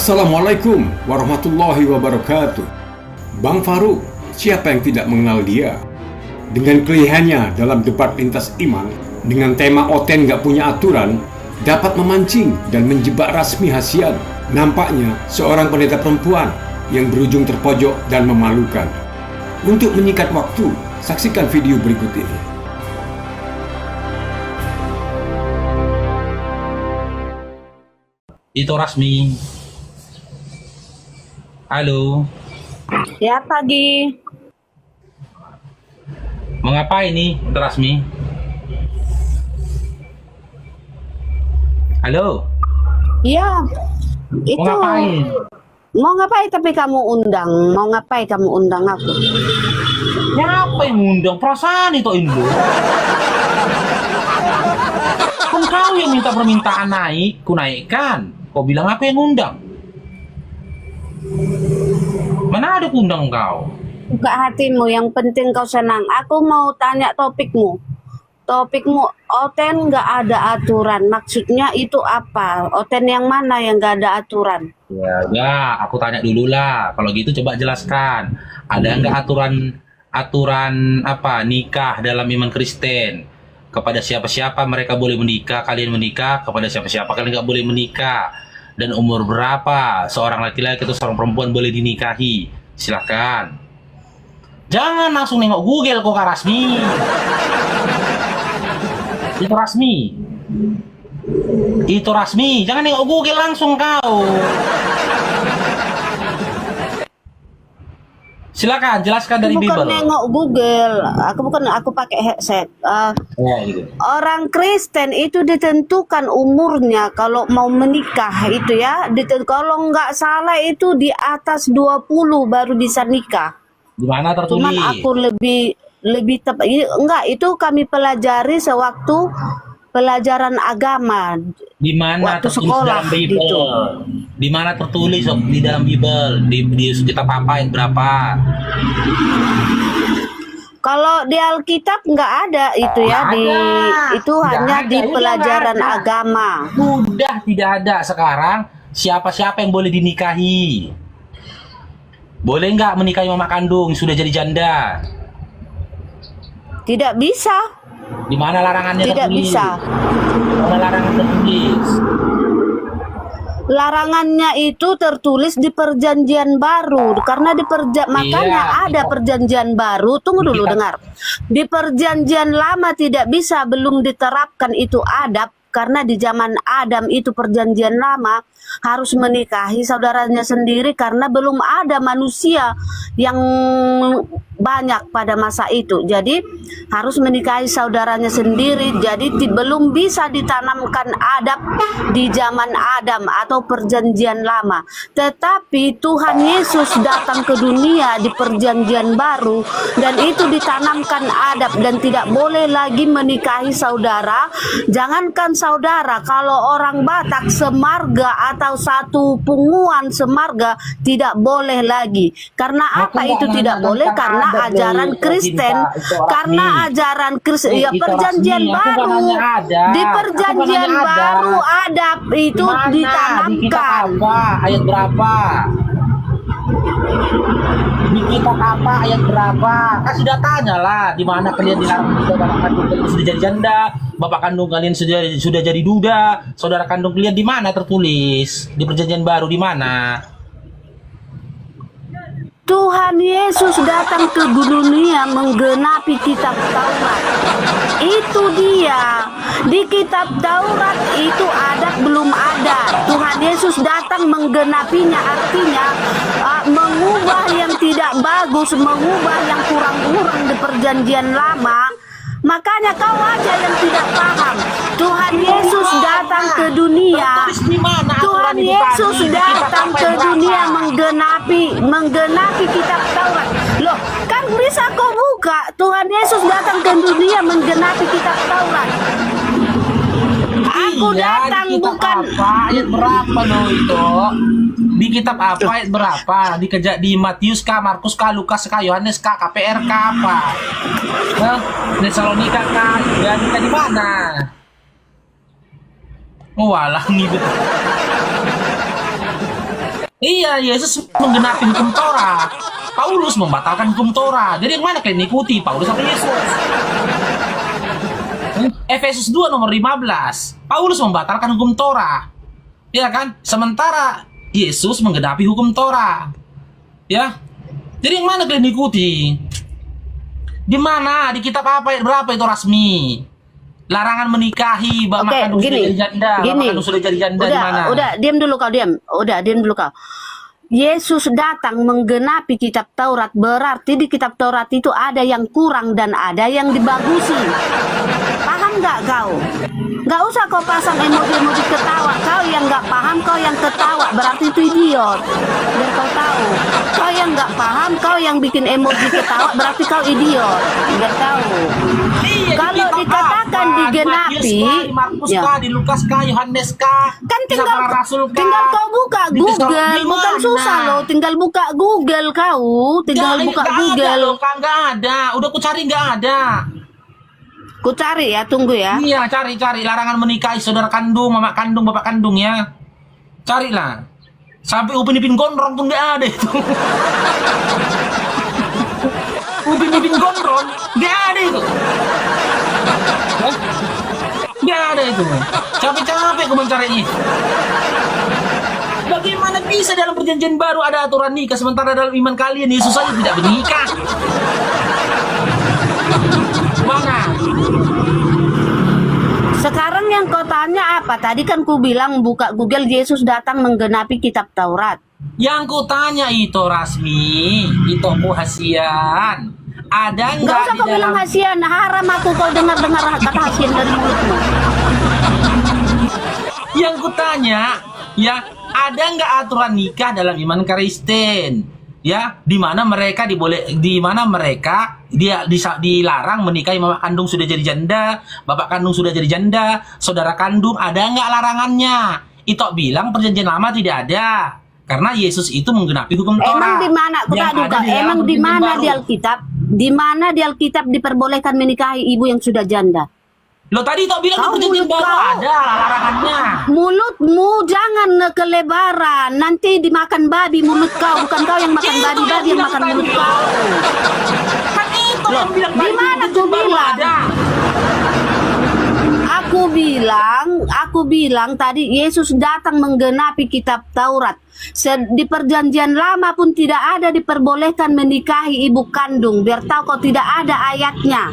Assalamualaikum warahmatullahi wabarakatuh. Bang Farouk, siapa yang tidak mengenal dia? Dengan kelihayannya dalam debat lintas iman dengan tema Oten gak punya aturan, dapat memancing dan menjebak Rasmi Hasyan. Nampaknya seorang pendeta perempuan yang berujung terpojok dan memalukan. Untuk menyikat waktu, saksikan video berikut ini. Itu Rasmi. Halo. Ya, pagi. Mengapa ini, Itu Rasmi? Halo. Ya, itu. Mau ngapain? Mau ngapain tapi kamu undang? Mau ngapain kamu undang aku? Ya apa yang ngundang? Perasaan itu Indo. Kan kau yang minta permintaan naik, ku naikkan. Kau bilang aku yang ngundang. Mana ada undang kau? Buka hatimu, yang penting kau senang. Aku mau tanya topikmu. Topikmu, Oten nggak ada aturan. Maksudnya itu apa? Oten yang mana yang nggak ada aturan? Ya, aku tanya dulu lah. Kalau gitu coba jelaskan. Ada nggak aturan apa nikah dalam iman Kristen? Kepada siapa-siapa mereka boleh menikah, kalian menikah. Kepada siapa-siapa kalian nggak boleh menikah. Dan umur berapa seorang laki-laki atau seorang perempuan boleh dinikahi? Silahkan. Jangan langsung nengok Google kok, Kak Rasmi. Itu Rasmi. Itu Rasmi. Jangan nengok Google langsung kau. Silakan jelaskan dari Bukan Bible. nengok Google. Aku pakai headset. Gitu. Orang Kristen itu ditentukan umurnya kalau mau menikah itu ya. Kalau nggak salah itu di atas 20 baru bisa nikah. Di mana tertulis? Cuman aku lebih tepat. Enggak, itu kami pelajari sewaktu pelajaran agama. Di mana waktu tertulis sekolah dalam Bible? gitu. Di mana tertulis di dalam Bible? Di kitab apa ayat berapa? Kalau di Alkitab nggak ada itu ya, itu hanya di pelajaran agama. Sudah tidak ada sekarang. Siapa-siapa yang boleh dinikahi? Boleh nggak menikahi mama kandung sudah jadi janda? Tidak bisa. Di mana larangannya Tidak tertulis? bisa. Di mana larangan tertulis? Larangannya itu tertulis di perjanjian baru karena makanya ada perjanjian baru. Tunggu dulu, dengar. Di perjanjian lama tidak bisa, belum diterapkan itu adab karena di zaman Adam itu perjanjian lama harus menikahi saudaranya sendiri karena belum ada manusia yang banyak pada masa itu. Jadi harus menikahi saudaranya sendiri. Jadi belum bisa ditanamkan adab di zaman Adam atau perjanjian lama. Tetapi Tuhan Yesus datang ke dunia di perjanjian baru dan itu ditanamkan adab dan tidak boleh lagi menikahi saudara. Jangankan saudara, kalau orang Batak semarga atau satu punguan semarga tidak boleh lagi. Karena apa itu tidak boleh? Karena ajaran Kristen, karena ajaran Kristen, ya perjanjian baru, di perjanjian baru adab itu ditanamkan. Ayat berapa? Di kitab apa ayat berapa? Kan sudah tanya lah, di mana kalian dilarang menikah bapak kandung kalian sudah jadi janda, bapak kandung kalian sudah jadi duda, saudara kandung kalian di mana tertulis? Di perjanjian baru di mana? Tuhan Yesus datang ke dunia menggenapi kitab Taurat. Itu dia. Di kitab Taurat itu adab belum ada. Tuhan Yesus datang menggenapinya, artinya mengubah yang tidak bagus, mengubah yang kurang-kurang di perjanjian lama. Makanya kau aja yang tidak paham. Tuhan Yesus datang ke dunia. Tuhan Yesus datang ke dunia menggenapi kitab Taurat. Loh, kan bisa kau buka. Tuhan Yesus datang ke dunia menggenapi kitab Taurat. Aku datang bukan ayat berapa loh itu? Di kitab apa ayat berapa? Di Matius kah, Markus kah, Lukas kah, Yohanes kah, KPR kah apa? Nah, Tesalonika kah? Ya di mana? Oh, walah nih. Iya, Yesus menggenapi hukum Torah. Paulus membatalkan hukum Torah. Jadi yang mana kalian ikuti, Paulus atau Yesus? Efesus 2 nomor 15. Paulus membatalkan hukum Torah. Ya kan? Sementara Yesus menggenapi hukum Torah. Ya. Jadi yang mana kalian ikuti? Di mana? Di kitab apa ayat berapa itu resmi? Larangan menikahi, Oke, makan sudah gini, jadi janda, makan sudah jadi janda di mana? udah, diam dulu kau, diam. Udah, diam dulu kau. Yesus datang menggenapi kitab Taurat, berarti di kitab Taurat itu ada yang kurang dan ada yang dibagusi. Paham nggak kau? Nggak usah kau pasang emoji-emoji ketawa. Kau yang nggak paham, kau yang ketawa, berarti itu idiot. Biar kau tahu. Kau yang nggak paham, kau yang bikin emoji ketawa, berarti kau idiot. Biar tahu. Iya, Kalau di kitab dikatakan apa? digenapi, Di Matius kah, di Markus ya. kah, di Lukas kah, Yohanes kah? Kan Kisah tinggal para Rasul kah? tinggal kau buka Di Google, Di bukan mana? susah loh, tinggal buka Google kau, tinggal Nggak, buka nggak ada Google. loh, Kak, nggak ada. Udah ku cari nggak ada. Ku cari ya, tunggu ya. Iya, cari larangan menikahi saudara kandung, mama kandung, bapak kandung ya. Carilah. Sampai Upin Ipin Gondrong pun nggak ada itu. Upin Ipin Gondrong nggak ada itu. Hah? Nggak ada itu. Capek-capek aku mencarinya. Bagaimana bisa dalam perjanjian baru ada aturan nikah sementara dalam iman kalian Yesus saja tidak bernikah? Mana? Sekarang yang kau tanya apa? Tadi kan ku bilang buka Google, Yesus datang menggenapi kitab Taurat. Yang ku tanya itu resmi, itu hasian. Ada Nggak nggak usah di kau bilang dalam? hasian, haram aku kau dengar-dengar kata hasian dari mulutmu. Yang ku tanya, ya ada nggak aturan nikah dalam iman Kristen? Ya, di mana mereka dilarang menikahi mama kandung sudah jadi janda, bapak kandung sudah jadi janda, saudara kandung, ada nggak larangannya? Itu bilang perjanjian lama tidak ada, karena Yesus itu menggenapi hukum Torah. Emang di mana? Kau Yang tak duka. ada di dalam Emang di perjanjian mana baru. di Alkitab? Di mana di Alkitab diperbolehkan menikahi ibu yang sudah janda? Lo tadi itu bilang di Kau perjanjian mulut baru kau. ada larangannya. Mulutmu jangan kelebaran, nanti dimakan babi mulut kau, bukan kau yang makan babi, babi yang makan mulut kau. Kan itu Loh, yang bilang di tadi mana perjanjian ku baru bilang? ada. Aku bilang tadi Yesus datang menggenapi kitab Taurat. Di perjanjian lama pun tidak ada diperbolehkan menikahi ibu kandung. Biar tahu kau tidak ada ayatnya.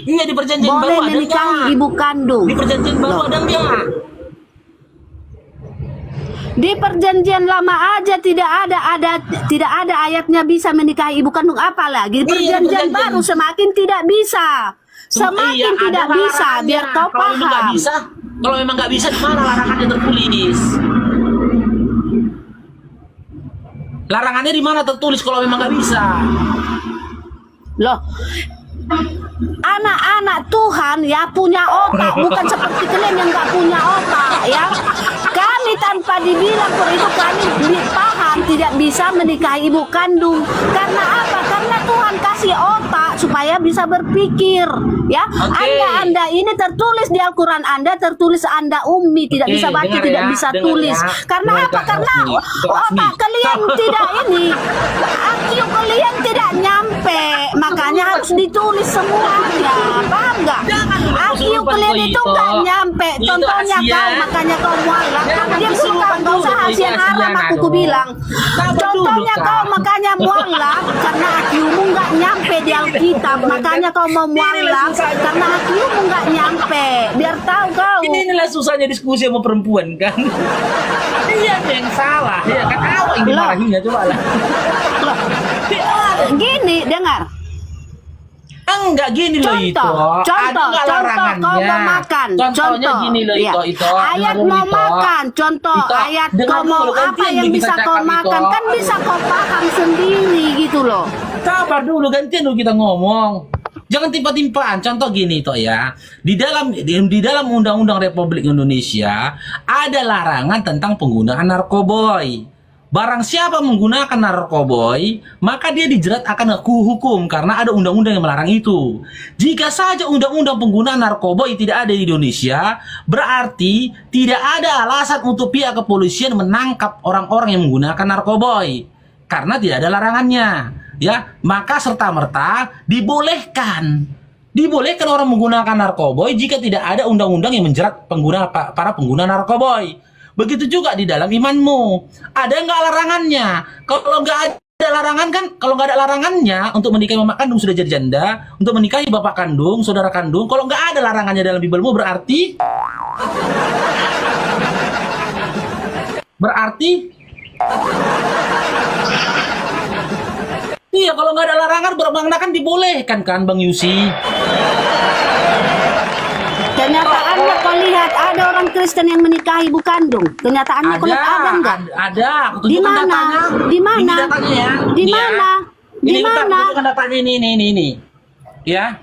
Iya, di perjanjian Boleh baru ada menikahi nggak? ibu kandung. Di perjanjian baru Loh. ada nggak? Di perjanjian lama aja tidak ada ayatnya bisa menikahi ibu kandung, apalagi di perjanjian baru semakin tidak bisa. Semakin Iya, tidak ada bisa, larangannya. biar kau Kalau memang nggak paham. bisa, kalau memang nggak bisa, di mana larangannya tertulis? Larangannya di mana tertulis kalau memang nggak bisa? Loh, anak-anak Tuhan ya punya otak, bukan seperti kalian yang nggak punya otak ya. Kami tanpa dibilang pun itu kami paham tidak bisa menikahi ibu kandung. Karena apa? Karena Tuhan kasih otak supaya bisa berpikir ya. Oke. Anda ini tertulis di Al-Quran, Anda tertulis Anda ummi, tidak Oke, bisa baca, dengar tidak ya, bisa dengar tulis. ya. Karena Dengar, apa? Kak Karena Rasmi, Kak Rasmi. otak kalian tidak ini, IQ kalian tidak nyampe, makanya harus ditulis semuanya, paham nggak? IQ kalian itu nggak nyampe, Itu contohnya Asia. kau, makanya kau mualaf. Jangan Dia kesurupan bukan, nggak usah dulu, hasian itu haram, Asian, aku aduh. bilang. Sabar dulu, Contohnya Kak. kau makanya mualaf karena IQ-mu nggak nyampe di Alkitab, makanya kau mau mualaf karena IQ-mu nggak nyampe. Biar tahu kau. Inilah susahnya diskusi sama perempuan kan. Dia yang salah, ya kan awak yang dimarahinya coba lah. Gini, dengar. Enggak gini loh itu. Ada nggak larangannya? Kau mau makan. Contohnya Contoh, gini loh iya. itu. Ayat Dengar dulu, mau Ito. makan. Contoh, Ito, ayat dengar kau mau dulu, apa gantian yang kita bisa kau cakap, makan. Ito. Kan bisa kau paham sendiri gitu loh. Sabar dulu, gantian dulu kita ngomong. Jangan timpa-timpaan. Contoh gini toh ya. Di dalam Undang-Undang Republik Indonesia ada larangan tentang penggunaan narkoboy. Barang siapa menggunakan narkoboy, maka dia dijerat akan hukum karena ada undang-undang yang melarang itu. Jika saja undang-undang penggunaan narkoboy tidak ada di Indonesia, berarti tidak ada alasan untuk pihak kepolisian menangkap orang-orang yang menggunakan narkoboy karena tidak ada larangannya. Ya, maka serta-merta dibolehkan orang menggunakan narkoboy jika tidak ada undang-undang yang menjerat para pengguna narkoboy. Begitu juga di dalam imanmu. Ada nggak larangannya? Kalau nggak ada larangan kan, kalau nggak ada larangannya untuk menikahi mama kandung sudah jadi janda, untuk menikahi bapak kandung, saudara kandung, kalau nggak ada larangannya dalam Bibelmu berarti iya, kalau nggak ada larangan bermakna kan dibolehkan kan, Bang Yusi? Kenyataannya kau lihat ada orang Kristen yang menikahi ibu kandung. Kenyataannya kau lihat ada enggak? Ada. Di mana? Di mana? Ini datanya ya. Di mana? Di mana? Ini datanya ini. Ya.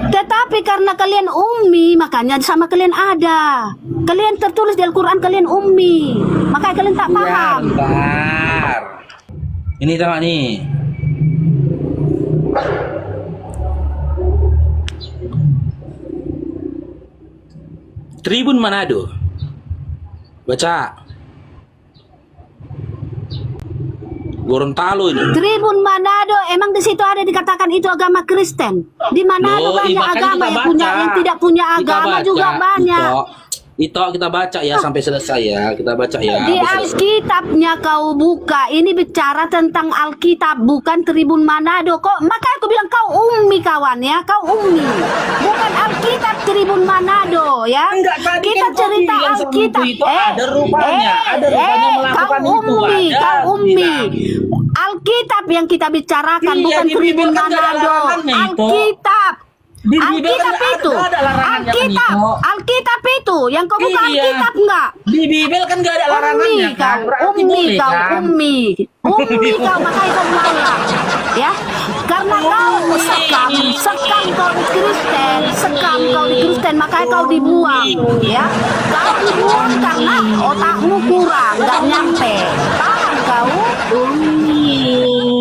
Tetapi karena kalian ummi, makanya sama kalian ada. Kalian tertulis di Al-Quran kalian ummi, makanya kalian tak paham. Ya, bentar. Ini tengok nih. Tribun Manado. Baca. Gorontalo ini. Tribun Manado, emang di situ ada dikatakan itu agama Kristen. Di Manado banyak agama yang tidak punya agama juga banyak. Itu kita baca ya sampai selesai ya. Kita baca ya. Di Alkitabnya kau buka, ini bicara tentang Alkitab bukan Tribun Manado. Kok makanya aku bilang kau ummi kawan ya, kau ummi. Bukan Alkitab Tribun Manado ya. Enggak, tadi kita kan cerita Alkitab. Ada rupanya melakukan kau ummi, itu. kau ummi. Alkitab yang kita bicarakan Iya, bukan di Bibel Tribun kan nggak ada Manado. larangannya itu. Alkitab. Di Bibel Alkitab kan itu, ada larangannya kan itu. Alkitab itu, yang kau buka Iya. Alkitab enggak? Di Bibel kan nggak ada larangannya kan. Berarti boleh kan? Ummi kau, makanya kau malah, ya, karena kau sekam kau di Kristen, makanya kau dibuang, ya, kau dibuang karena otakmu kurang, nggak nyampe, paham kau?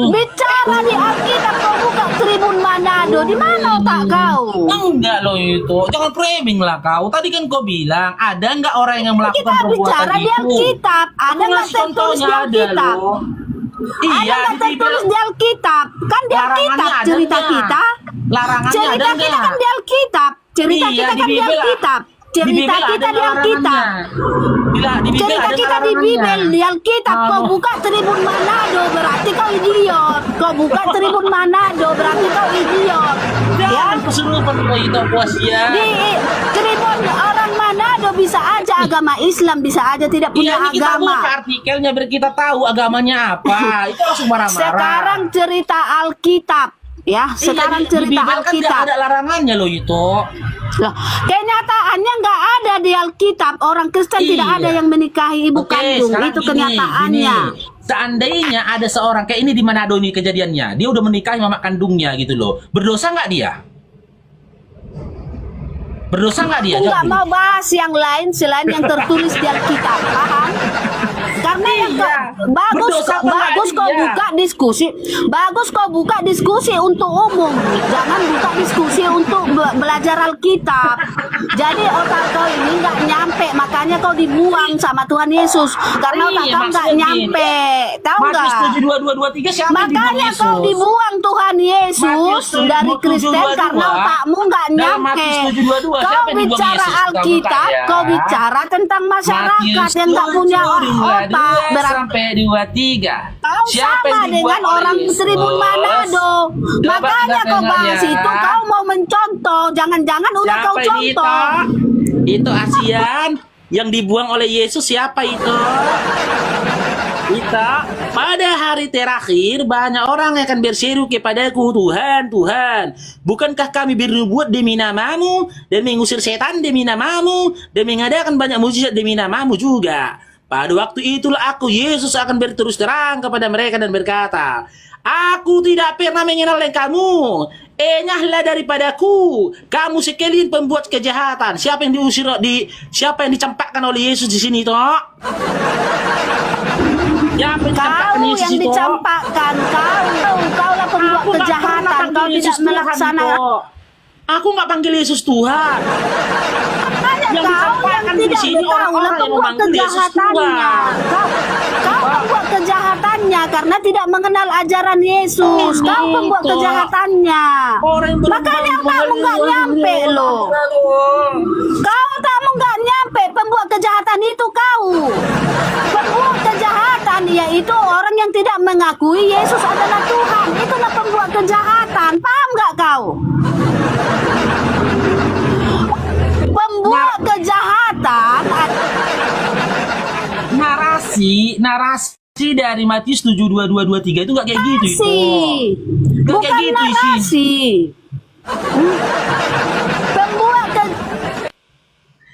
Bicara di Alkitab kau buka Tribun Manado, di mana otak kau? Enggak loh itu, jangan framing lah kau. Tadi kan kau bilang ada nggak orang yang melakukan Kita perbuatan bicara di itu? Alkitab, ada Aku nggak ngasih tertulis di contohnya ada Alkitab? loh. Ada Iya, nggak di Bibel tertulis di Alkitab? Kan di larangannya Alkitab ada cerita nggak? kita. Larangannya ada Cerita kita nggak? kan di Alkitab. Cerita Iya, kita kan di Bibel. Alkitab. Cerita Bibel kita ada di Alkitab. larangannya. Di Bibel Cerita ada kita di larangannya. Bibel, di Alkitab. Kau buka Tribun Manado, berarti kau idiot. Kau buka Tribun Manado, berarti kau idiot. Ya, Jangan kesurupan kau itu puas ya. di Tribun orang Manado bisa aja agama Islam, bisa aja tidak punya Iya, ini kita agama. buka artikelnya biar kita tahu agamanya apa. Itu langsung marah-marah. Sekarang cerita Alkitab, ya. Sekarang Di cerita Bibel kan nggak Alkitab. ada larangannya loh itu. Loh, kenyataannya nggak ada di Alkitab. Orang Kristen tidak Iya. ada yang menikahi ibu Oke, kandung. sekarang Itu gini, kenyataannya. gini. Seandainya ada seorang kayak ini di Manado nih kejadiannya, dia udah menikahi mama kandungnya gitu loh. Berdosa nggak dia? Berdosa nggak dia? Aku nggak Jawab mau bahas yang lain selain yang tertulis di Alkitab, paham? Karena yang Iya. bagus, Berdosa apa nggak bagus kau dia? buka diskusi, bagus kau buka diskusi untuk umum, jangan buka diskusi untuk belajar Alkitab. Jadi otak kau ini nggak nyampe, makanya kau dibuang sama Tuhan Yesus karena otak Iya, kau nggak maksudnya nyampe, tahu Matius nggak? 7:22-23 siapa yang Makanya dibuang kau Yesus? dibuang Tuhan Yesus Matius dari Kristen 7:22. karena otakmu nggak Dalam nyampe. Matius 7:22, Kau siapa yang dibuang bicara Yesus? Alkitab, Bukan ya? kau bicara tentang masyarakat Matius yang nggak punya 7:22 otak. Berarti sampai 23. kau Siapa sama yang dibuang dengan oleh orang Yesus? Tribun Manado. Coba Makanya kita kau dengar bahas ya. itu, kau mau mencontoh. Jangan-jangan udah kau Siapa ini contoh. Itu ASEAN yang dibuang oleh Yesus siapa itu? Kita pada hari terakhir banyak orang yang akan berseru kepadaku, Tuhan, Tuhan, bukankah kami bernubuat demi namamu dan mengusir setan demi namamu dan mengadakan banyak mujizat demi namamu juga. Pada waktu itulah aku, Yesus, akan berterus terang kepada mereka dan berkata, aku tidak pernah mengenal kamu. Enyahlah daripadaku, kamu sekalian pembuat kejahatan. Siapa yang siapa yang dicampakkan oleh Yesus di sini toh? Ya, apa yang dicampakkan Kau Yesus yang itu? dicampakkan, kau lah pembuat Aku nggak pernah kejahatan, kau panggil tidak Yesus Tuhan melaksanakan. itu. Aku nggak panggil Yesus Tuhan. Makanya Yang kau yang disampaikan di tidak sini tahu lah orang-orang yang pembuat memanggil Yesus kejahatannya. Tuhan. Kau pembuat kejahatannya karena tidak mengenal ajaran Yesus. Kau pembuat Itu. kejahatannya. Orang yang Makanya kamu nggak nyampe loh. Kamu nggak nyampe pembuat kejahatan itu kau. Pembuat kejahatan yaitu orang yang tidak mengakui Yesus adalah Tuhan. Itulah pembuat kejahatan. Paham nggak kau? Pembuat kejahatan narasi dari Matius 7:22-23 itu nggak kayak gitu itu. narasi, Nggak bukan kayak gitu isi. narasi. Pembuat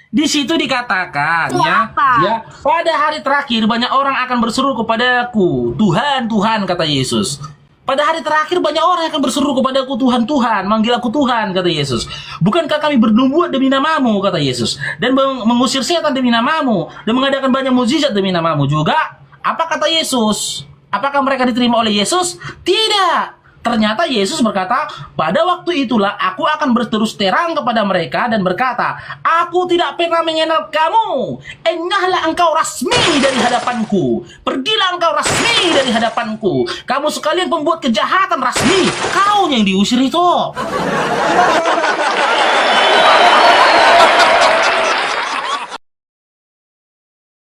Di situ dikatakan Itu ya, apa? ya, pada hari terakhir banyak orang akan berseru kepadaku, Tuhan, Tuhan, kata Yesus. Pada hari terakhir banyak orang yang akan berseru kepadaku, Tuhan, Tuhan, manggil aku Tuhan, kata Yesus. Bukankah kami bernubuat demi namamu, kata Yesus, dan mengusir setan demi namamu, dan mengadakan banyak mukjizat demi namamu juga? Apa kata Yesus? Apakah mereka diterima oleh Yesus? Tidak. Ternyata Yesus berkata, pada waktu itulah aku akan berterus terang kepada mereka dan berkata, aku tidak pernah mengenal kamu. Enyahlah engkau rasmi dari hadapanku. Pergilah engkau rasmi dari hadapanku. Kamu sekalian pembuat kejahatan rasmi. Kau yang diusir itu.